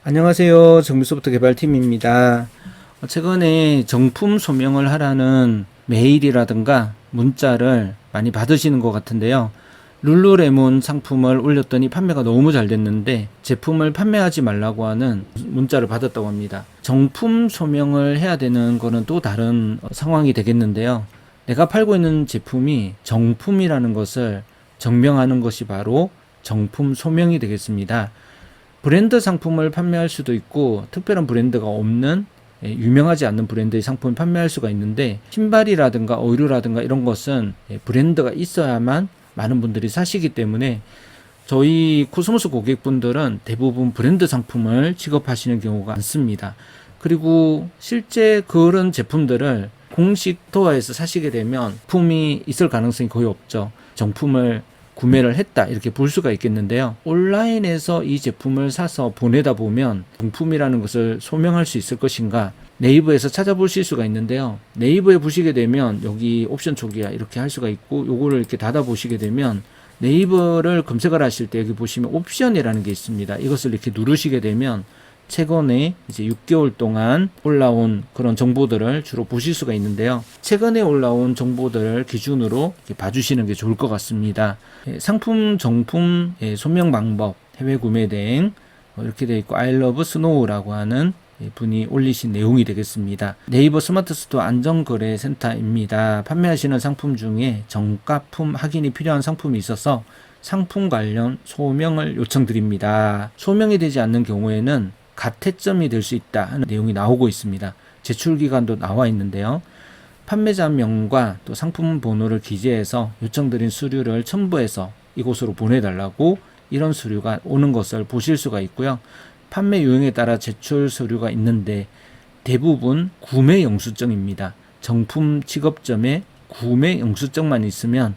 안녕하세요. 정비소프트 개발팀입니다. 최근에 정품 소명을 하라는 메일이라든가 문자를 많이 받으시는 것 같은데요. 룰루레몬 상품을 올렸더니 판매가 너무 잘 됐는데 제품을 판매하지 말라고 하는 문자를 받았다고 합니다. 정품 소명을 해야 되는 거는 또 다른 상황이 되겠는데요. 내가 팔고 있는 제품이 정품이라는 것을 증명하는 것이 바로 정품 소명이 되겠습니다. 브랜드 상품을 판매할 수도 있고 특별한 브랜드가 없는 유명하지 않는 브랜드의 상품을 판매할 수가 있는데, 신발이라든가 의류라든가 이런 것은 브랜드가 있어야만 많은 분들이 사시기 때문에 저희 코스모스 고객분들은 대부분 브랜드 상품을 취급하시는 경우가 많습니다. 그리고 실제 그런 제품들을 공식 스토어에서 사시게 되면 품이 있을 가능성이 거의 없죠. 정품을 구매를 했다 이렇게 볼 수가 있겠는데요. 온라인에서 이 제품을 사서 보내다 보면 정품이라는 것을 소명할 수 있을 것인가, 네이버에서 찾아보실 수가 있는데요. 네이버에 보시게 되면 여기 옵션 초기화 이렇게 할 수가 있고, 요거를 이렇게 닫아 보시게 되면 네이버를 검색을 하실 때 여기 보시면 옵션이라는 게 있습니다. 이것을 이렇게 누르시게 되면 최근에 이제 6개월 동안 올라온 그런 정보들을 주로 보실 수가 있는데요. 최근에 올라온 정보들을 기준으로 이렇게 봐주시는 게 좋을 것 같습니다. 상품 정품 소명 방법, 해외 구매 대행 이렇게 되어 있고, I love snow라고 하는 분이 올리신 내용이 되겠습니다. 네이버 스마트 스토어 안전거래센터입니다. 판매하시는 상품 중에 정가품 확인이 필요한 상품이 있어서 상품 관련 소명을 요청드립니다. 소명이 되지 않는 경우에는 가태점이 될 수 있다 하는 내용이 나오고 있습니다. 제출 기간도 나와 있는데요. 판매자명과 또 상품 번호를 기재해서 요청드린 수료를 첨부해서 이곳으로 보내달라고, 이런 수료가 오는 것을 보실 수가 있고요. 판매 유형에 따라 제출 서류가 있는데 대부분 구매 영수증입니다. 정품 취급점에 구매 영수증만 있으면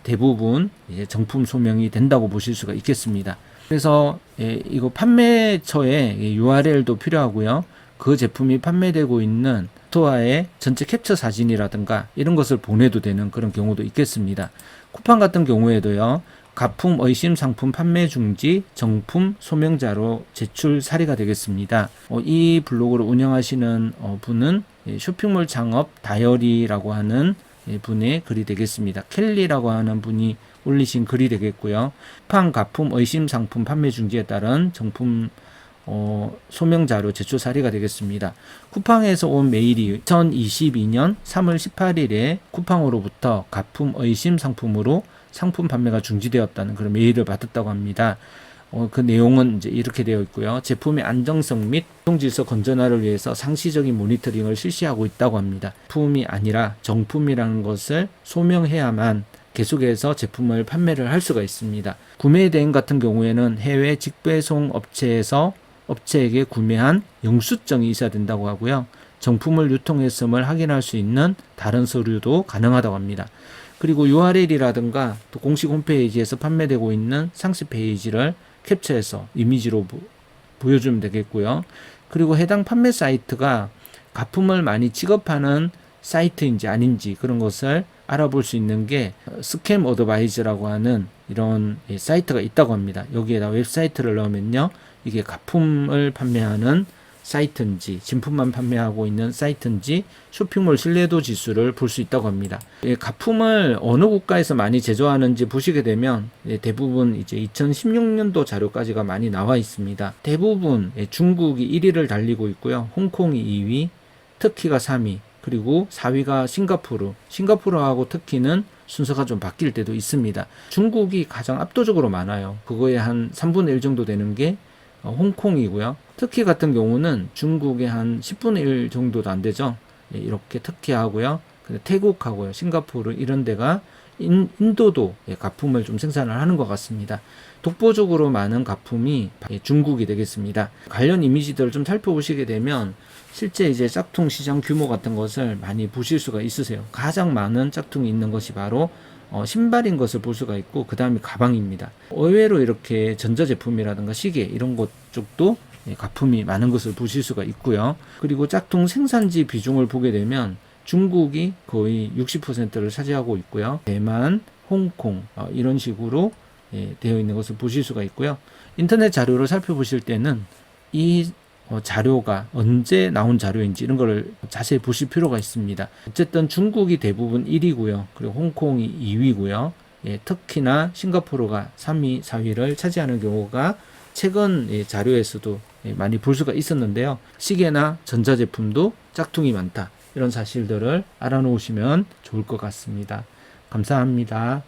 대부분 이제 정품 소명이 된다고 보실 수가 있겠습니다. 그래서 이거 판매처에 URL도 필요하고요. 그 제품이 판매되고 있는 스토어의 전체 캡처 사진이라든가 이런 것을 보내도 되는 그런 경우도 있겠습니다. 쿠팡 같은 경우에도요. 가품 의심 상품 판매 중지 정품 소명자로 제출 사례가 되겠습니다. 이 블로그를 운영하시는 분은 쇼핑몰 창업 다이어리라고 하는 분의 글이 되겠습니다. 켈리라고 하는 분이 올리신 글이 되겠고요. 쿠팡 가품 의심 상품 판매 중지에 따른 정품 소명자료 제출 사례가 되겠습니다. 쿠팡에서 온 메일이 2022년 3월 18일에 쿠팡으로부터 가품 의심 상품으로 상품 판매가 중지되었다는 그런 메일을 받았다고 합니다. 그 내용은 이제 이렇게 되어 있고요. 제품의 안정성 및 유통질서 건전화를 위해서 상시적인 모니터링을 실시하고 있다고 합니다. 품이 아니라 정품이라는 것을 소명해야만 계속해서 제품을 판매를 할 수가 있습니다. 구매 대행 같은 경우에는 해외 직배송 업체에서 업체에게 구매한 영수증이 있어야 된다고 하고요. 정품을 유통했음을 확인할 수 있는 다른 서류도 가능하다고 합니다. 그리고 URL이라든가 또 공식 홈페이지에서 판매되고 있는 상세 페이지를 캡처해서 이미지로 보여주면 되겠고요. 그리고 해당 판매 사이트가 가품을 많이 취급하는 사이트인지 아닌지 그런 것을 알아볼 수 있는 게 스캠 어드바이즈라고 하는 이런 사이트가 있다고 합니다. 여기에다 웹사이트를 넣으면요, 이게 가품을 판매하는 사이트인지 진품만 판매하고 있는 사이트인지 쇼핑몰 신뢰도 지수를 볼 수 있다고 합니다. 가품을 어느 국가에서 많이 제조하는지 보시게 되면 대부분 이제 2016년도 자료까지가 많이 나와 있습니다. 대부분 중국이 1위를 달리고 있고요. 홍콩이 2위, 터키가 3위, 그리고 4위가 싱가포르하고 터키는 순서가 좀 바뀔 때도 있습니다. 중국이 가장 압도적으로 많아요. 그거의 한 3분의 1 정도 되는 게 홍콩이고요. 터키 같은 경우는 중국의 한 10분의 1 정도도 안 되죠. 이렇게 터키하고요. 태국하고요. 싱가포르 이런 데가 인도도 가품을 좀 생산을 하는 것 같습니다. 독보적으로 많은 가품이 중국이 되겠습니다. 관련 이미지들을 좀 살펴보시게 되면 실제 이제 짝퉁 시장 규모 같은 것을 많이 보실 수가 있으세요. 가장 많은 짝퉁이 있는 것이 바로 신발인 것을 볼 수가 있고, 그 다음에 가방입니다. 의외로 이렇게 전자제품이라든가 시계 이런 것 쪽도 가품이 많은 것을 보실 수가 있고요. 그리고 짝퉁 생산지 비중을 보게 되면 중국이 거의 60%를 차지하고 있고요. 대만, 홍콩 이런 식으로 되어 있는 것을 보실 수가 있고요. 인터넷 자료를 살펴보실 때는 이 자료가 언제 나온 자료인지 이런 거를 자세히 보실 필요가 있습니다. 어쨌든 중국이 대부분 1위고요. 그리고 홍콩이 2위고요. 예, 특히나 싱가포르가 3위, 4위를 차지하는 경우가 최근 자료에서도 많이 볼 수가 있었는데요. 시계나 전자제품도 짝퉁이 많다. 이런 사실들을 알아놓으시면 좋을 것 같습니다. 감사합니다.